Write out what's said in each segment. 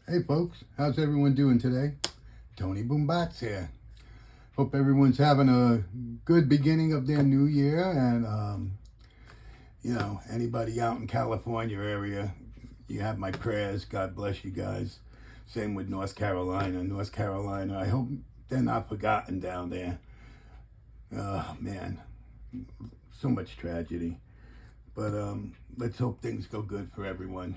Hey folks, how's everyone doing today? Tony Boombots here. Hope everyone's having a good beginning of their new year, and anybody out in California area, you have my prayers. God bless you guys. Same with North Carolina. North Carolina, I hope they're not forgotten down there. Oh man, so much tragedy. But let's hope things go good for everyone.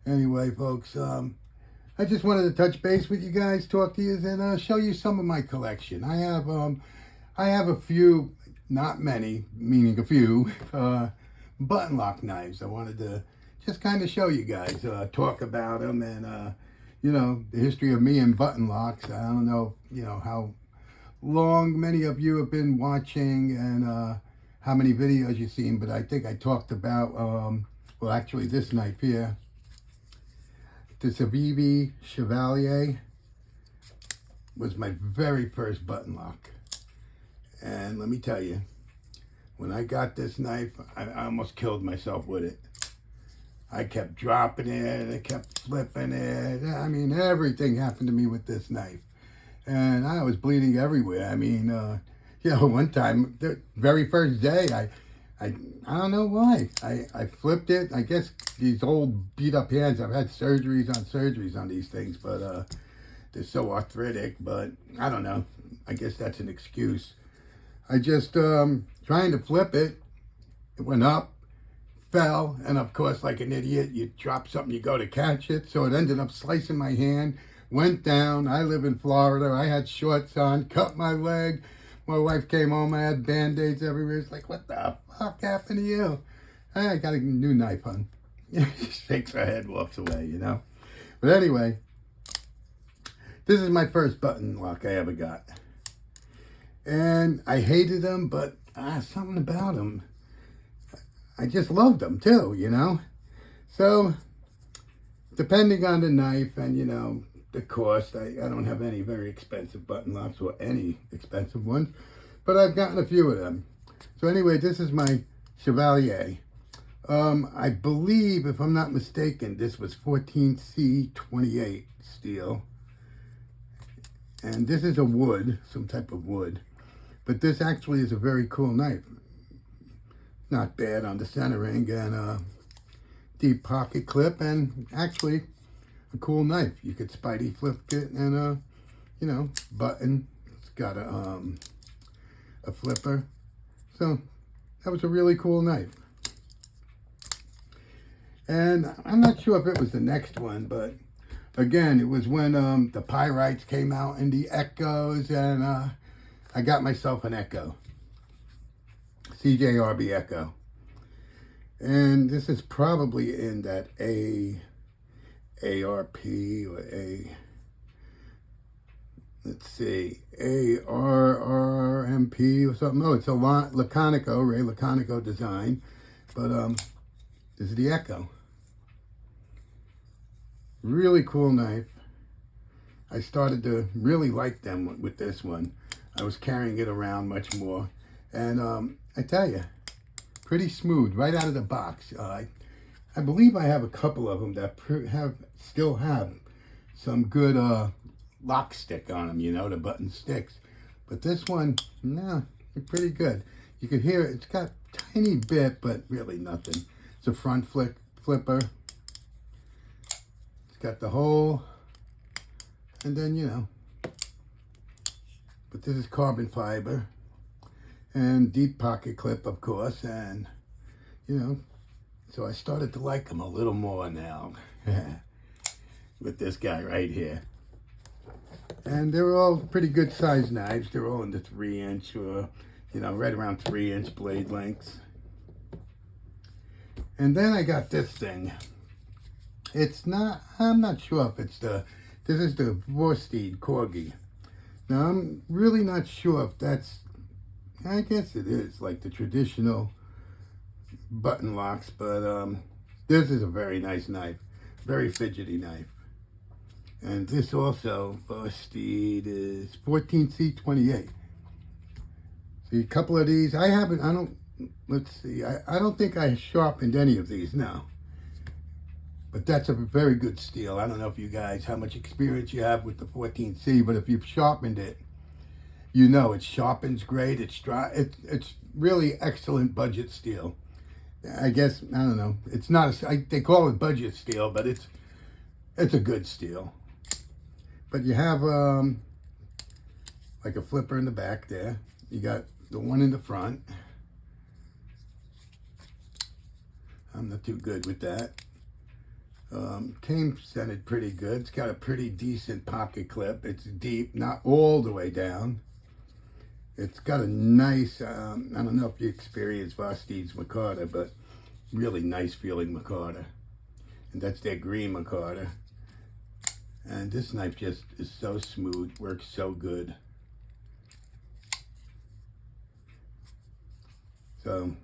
Anyway, folks, I just wanted to touch base with you guys, talk to you, and show you some of my collection. I have a few, not many, meaning a few, button lock knives. I wanted to just kind of show you guys, talk about them, and the history of me and button locks. I don't know, how long many of you have been watching and how many videos you've seen, but I think I talked about, well, actually this knife here. This Avivi Chevalier was my very first button lock. And let me tell you, when I got this knife, I almost killed myself with it. I kept dropping it, I kept flipping it. I mean, everything happened to me with this knife. And I was bleeding everywhere. I mean, one time, the very first day, I don't know why. I flipped it. I guess these old beat up hands, I've had surgeries on these things, but they're so arthritic, but I don't know. I guess that's an excuse. I just trying to flip it. It went up, fell, and of course, like an idiot, you drop something, you go to catch it. So it ended up slicing my hand, went down. I live in Florida. I had shorts on, cut my leg. My wife came home, I had Band-Aids everywhere. It's like, what the fuck happened to you? I got a new knife, hon. She shakes her head, walks away, But anyway, this is my first button lock I ever got. And I hated them, but something about them. I just loved them too, So, depending on the knife and, the cost, I don't have any very expensive button locks or any expensive ones, but I've gotten a few of them. So anyway, this is my Chevalier. I believe, if I'm not mistaken, this was 14C28 steel. And this is a wood, some type of wood. But this actually is a very cool knife. Not bad on the centering, and a deep pocket clip, and actually a cool knife. You could Spidey flip it and button. It's got a flipper. So that was a really cool knife. And I'm not sure if it was the next one, but again, it was when the Pyrites came out and the Echoes, and I got myself an Echo. MJRB Echo. And this is probably in that ARP or ARRMP or something. Oh, it's a Laconico, Ray Laconico design. But this is the Echo. Really cool knife. I started to really like them with this one. I was carrying it around much more. And I tell you, pretty smooth right out of the box. I believe I have a couple of them that still have some good lock stick on them, the button sticks. But this one, no, it's pretty good. You can hear it. It's got a tiny bit, but really nothing. It's a front flipper. It's got the hole, and then, but this is carbon fiber and deep pocket clip, of course, and, so I started to like them a little more now with this guy right here. And they're all pretty good sized knives. They're all in the 3-inch or, right around 3-inch blade lengths. And then I got this thing. I'm not sure if this is the BSTE Corgi. Now, I'm really not sure if I guess it is like the traditional button locks, but this is a very nice knife, very fidgety knife. And this also, BSTE is 14C28. See, a couple of these, let's see, I don't think I sharpened any of these now. But that's a very good steel. I don't know if you guys, how much experience you have with the 14C, but if you've sharpened it, you know it sharpens great. It's dry. It's really excellent budget steel. I guess, I don't know. It's not, they call it budget steel, but it's a good steel. But you have like a flipper in the back there. You got the one in the front. I'm not too good with that. Came centered pretty good. It's got a pretty decent pocket clip. It's deep, not all the way down. It's got a nice, I don't know if you experience Vosti's micarta, but really nice feeling micarta. And that's their green micarta. And this knife just is so smooth, works so good. So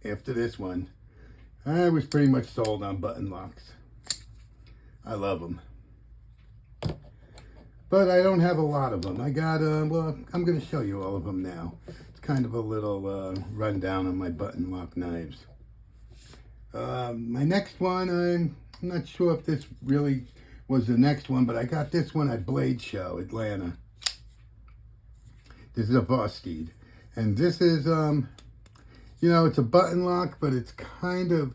after this one, I was pretty much sold on button locks. I love them. But I don't have a lot of them. I got, well, I'm going to show you all of them now. It's kind of a little rundown on my button lock knives. My next one, I'm not sure if this really was the next one, but I got this one at Blade Show, Atlanta. This is a Vosti. And this is, you know, it's a button lock, but it's kind of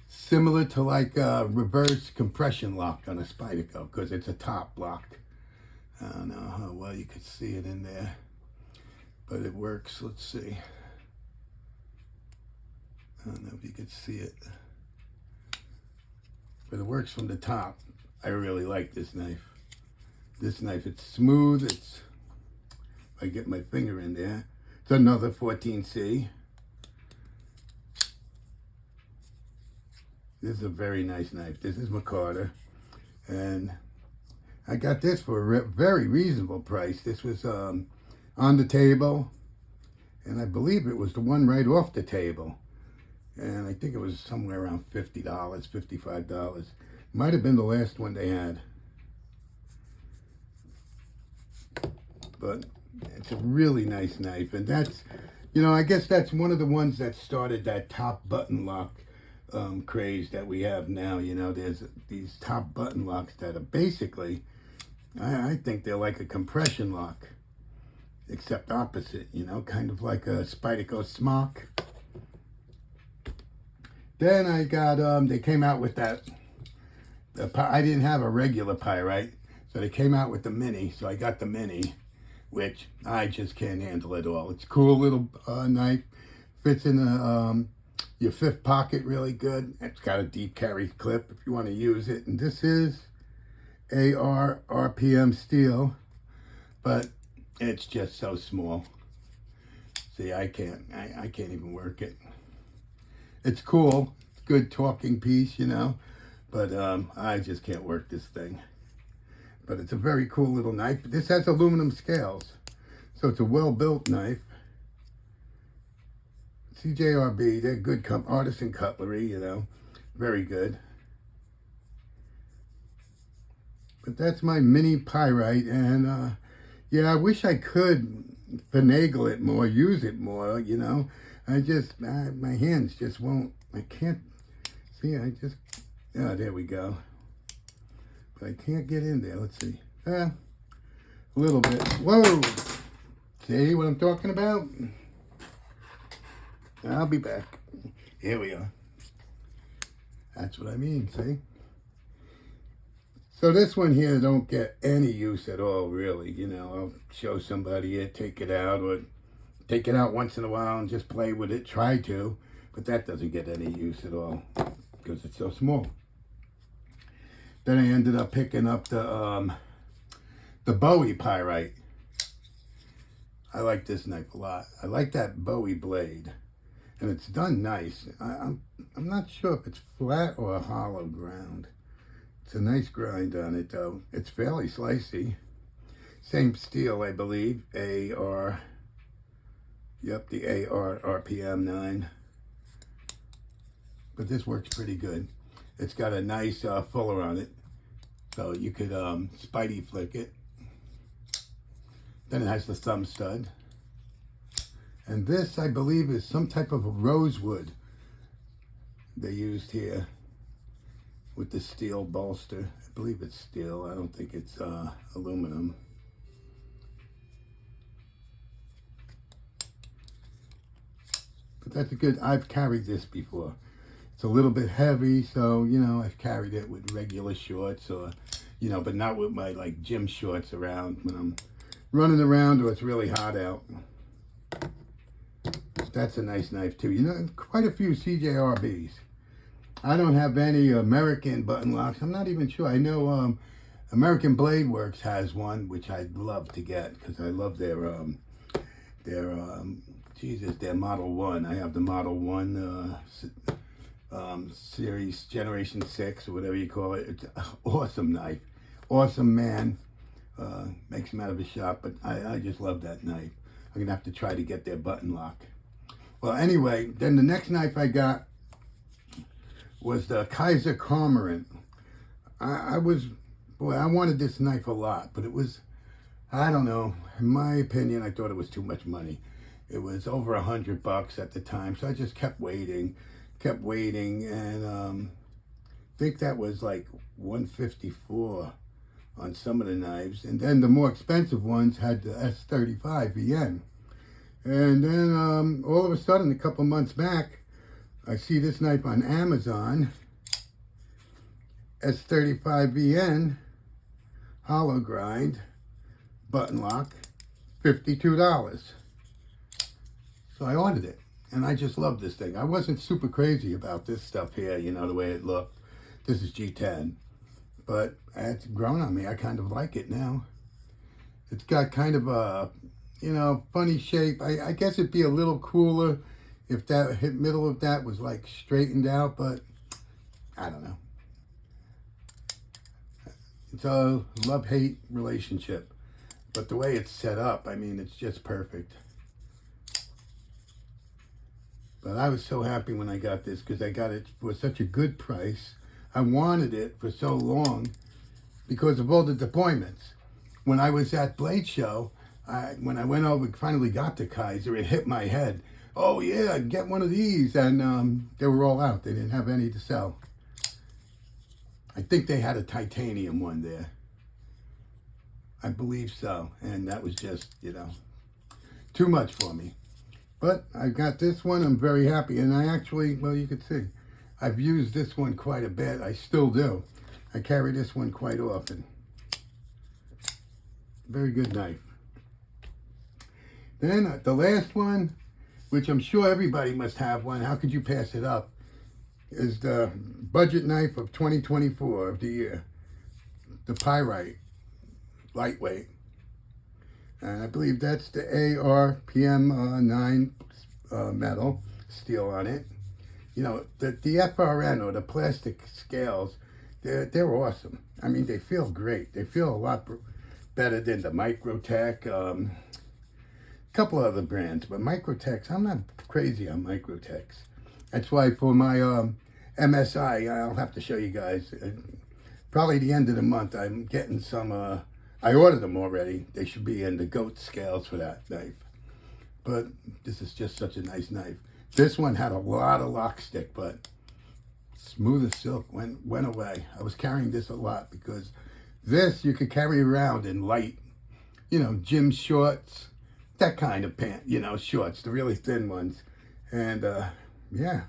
similar to like a reverse compression lock on a Spyderco, because it's a top lock. I don't know how well you could see it in there, but it works. Let's see. I don't know if you could see it, but it works from the top. I really like this knife. This knife, it's smooth. It's, if I get my finger in there, it's another 14C. This is a very nice knife. This is micarta, and I got this for a very reasonable price. This was on the table, and I believe it was the one right off the table. And I think it was somewhere around $50, $55. Might have been the last one they had. But it's a really nice knife. And that's, you know, I guess that's one of the ones that started that top button lock craze that we have now. You know, there's these top button locks that are basically, I think they're like a compression lock, except opposite, you know, kind of like a Spyderco smock. Then I got, they came out with that, I didn't have a regular Pyite, so they came out with the Mini, so I got the Mini, which I just can't handle at all. It's a cool little knife, fits in the, your fifth pocket really good. It's got a deep carry clip if you want to use it, and this is AR RPM steel, but it's just so small. See, I can't even work it. It's cool, it's a good talking piece, you know, but I just can't work this thing. But it's a very cool little knife. This has aluminum scales, so it's a well-built knife. MJRB, they're good artisan cutlery, you know, very good. But that's my mini Pyite, and yeah, I wish I could finagle it more, use it more, you know. I just, my hands just won't, I can't, see, I just, oh, there we go. But I can't get in there, let's see. A little bit, whoa! See what I'm talking about? I'll be back. Here we are. That's what I mean, see? So this one here don't get any use at all, really. You know, I'll show somebody it, take it out, or take it out once in a while and just play with it, try to, but that doesn't get any use at all because it's so small. Then I ended up picking up the Bowie Pyite. I like this knife a lot. I like that Bowie blade, and it's done nice. I'm not sure if it's flat or a hollow ground. It's a nice grind on it though. It's fairly slicey. Same steel, I believe. AR. Yep, the AR RPM 9. But this works pretty good. It's got a nice fuller on it, so you could Spidey flick it. Then it has the thumb stud. And this, I believe, is some type of a rosewood they used here. with the steel bolster. I believe it's steel. I don't think it's aluminum. But that's a good, I've carried this before. It's a little bit heavy, so, you know, I've carried it with regular shorts or, you know, but not with my, like, gym shorts around when I'm running around or it's really hot out. That's a nice knife, too. You know, quite a few CJRBs. I don't have any American button locks. I'm not even sure. I know American Blade Works has one, which I'd love to get because I love their Model 1. I have the Model 1 series, Generation 6, or whatever you call it. It's an awesome knife. Awesome man. Makes him out of his shop, but I just love that knife. I'm going to have to try to get their button lock. Well, anyway, then the next knife I got was the Kaiser Carrant. I wanted this knife a lot, but it was, I don't know, in my opinion, I thought it was too much money. It was over $100 at the time, so I just kept waiting, and I think that was like $154 on some of the knives, and then the more expensive ones had the S35 VN. And then all of a sudden, a couple months back, I see this knife on Amazon, S35 VN, hollow grind, button lock, $52. So I ordered it, and I just love this thing. I wasn't super crazy about this stuff here, you know, the way it looked. This is G10, but it's grown on me. I kind of like it now. It's got kind of a, you know, funny shape. I guess it'd be a little cooler if that middle of that was like straightened out, but I don't know. It's a love-hate relationship, but the way it's set up, I mean, it's just perfect. But I was so happy when I got this because I got it for such a good price. I wanted it for so long because of all the deployments. When I was at Blade Show, when I went over, finally got to Kaiser, it hit my head. Oh yeah, get one of these. And they were all out. They didn't have any to sell. I think they had a titanium one there. I believe so. And that was just, you know, too much for me. But I got this one. I'm very happy. And I actually, well, you can see, I've used this one quite a bit. I still do. I carry this one quite often. Very good knife. Then the last one, which I'm sure everybody must have one, how could you pass it up, is the budget knife of 2024 of the year, the Pyite Lightweight. And I believe that's the ARPM 9 metal, steel on it. You know, the FRN, or the plastic scales, they're awesome. I mean, they feel great. They feel a lot better than the Microtech, couple other brands, but Microtechs, I'm not crazy on Microtechs. That's why for my MSI, I'll have to show you guys, probably the end of the month, I'm getting some, I ordered them already. They should be in the goat scales for that knife. But this is just such a nice knife. This one had a lot of lock stick, but smooth as silk, went away. I was carrying this a lot because this you could carry around in light, you know, gym shorts, that kind of pant, you know, shorts, the really thin ones. And yeah,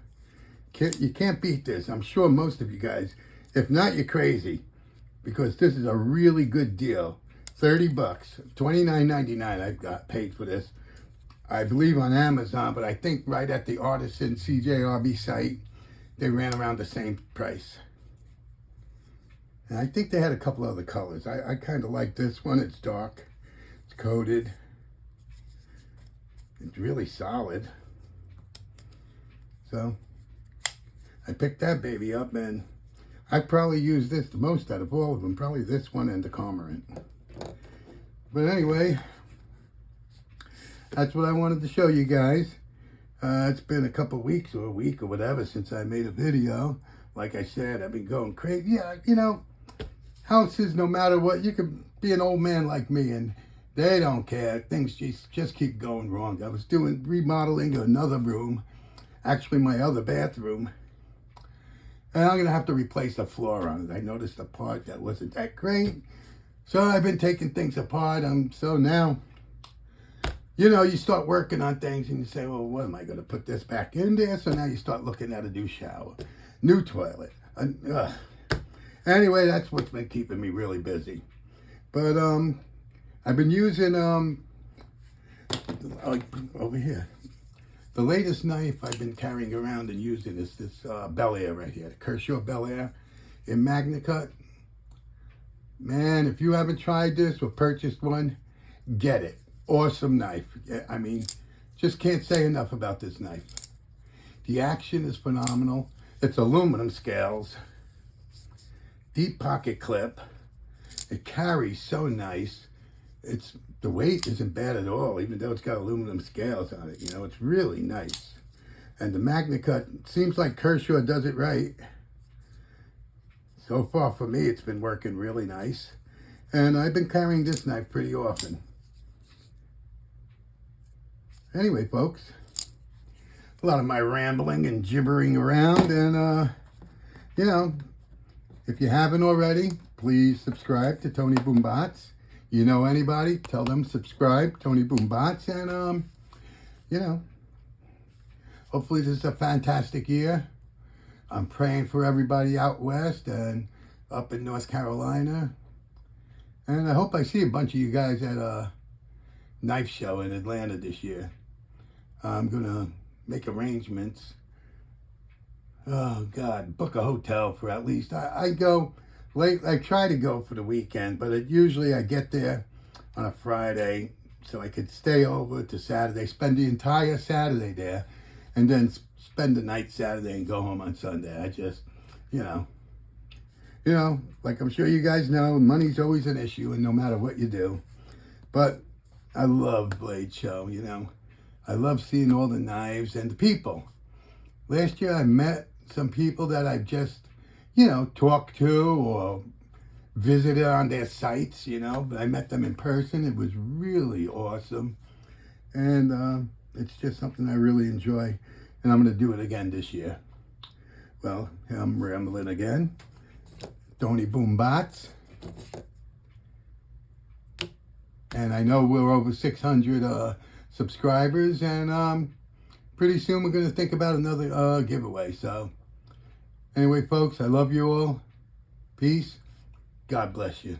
you can't beat this. I'm sure most of you guys, if not, you're crazy, because this is a really good deal. $30, $29.99 I got paid for this. I believe on Amazon, but I think right at the Artisan CJRB site, they ran around the same price. And I think they had a couple other colors. I kind of like this one. It's dark. It's coated. It's really solid. So I picked that baby up, and I probably use this the most out of all of them. Probably this one and the Carrant. But anyway, that's what I wanted to show you guys. It's been a couple weeks or a week or whatever since I made a video. Like I said, I've been going crazy. Yeah, you know, houses, no matter what, you could be an old man like me and they don't care. Things just keep going wrong. I was remodeling another room, actually my other bathroom. And I'm going to have to replace the floor on it. I noticed a part that wasn't that great. So I've been taking things apart. So now, you know, you start working on things and you say, well, what am I going to put this back in there? So now you start looking at a new shower, new toilet. Anyway, that's what's been keeping me really busy. But I've been using, like over here, the latest knife I've been carrying around and using is this Bel Air right here, the Kershaw Bel Air in Magna Cut. Man, if you haven't tried this or purchased one, get it. Awesome knife. I mean, just can't say enough about this knife. The action is phenomenal. It's aluminum scales, deep pocket clip. It carries so nice. The weight isn't bad at all, even though it's got aluminum scales on it. You know, it's really nice. And the Magna Cut, seems like Kershaw does it right. So far for me, it's been working really nice. And I've been carrying this knife pretty often. Anyway, folks, a lot of my rambling and gibbering around. And, you know, if you haven't already, please subscribe to Tony Boombots. You know anybody, tell them subscribe, Tony Boombots. And, you know, hopefully this is a fantastic year. I'm praying for everybody out west and up in North Carolina. And I hope I see a bunch of you guys at a knife show in Atlanta this year. I'm going to make arrangements. Oh, God, book a hotel for at least, I go late. I try to go for the weekend, but usually I get there on a Friday so I could stay over to Saturday, spend the entire Saturday there, and then spend the night Saturday and go home on Sunday. I just, you know, like I'm sure you guys know, money's always an issue, and no matter what you do. But I love Blade Show, you know. I love seeing all the knives and the people. Last year I met some people that I've just, you know, talked to or visited on their sites, you know. But I met them in person. It was really awesome. And it's just something I really enjoy. And I'm going to do it again this year. Well, I'm rambling again. Tony Boombots. And I know we're over 600 subscribers. And pretty soon we're going to think about another giveaway. So anyway, folks, I love you all. Peace. God bless you.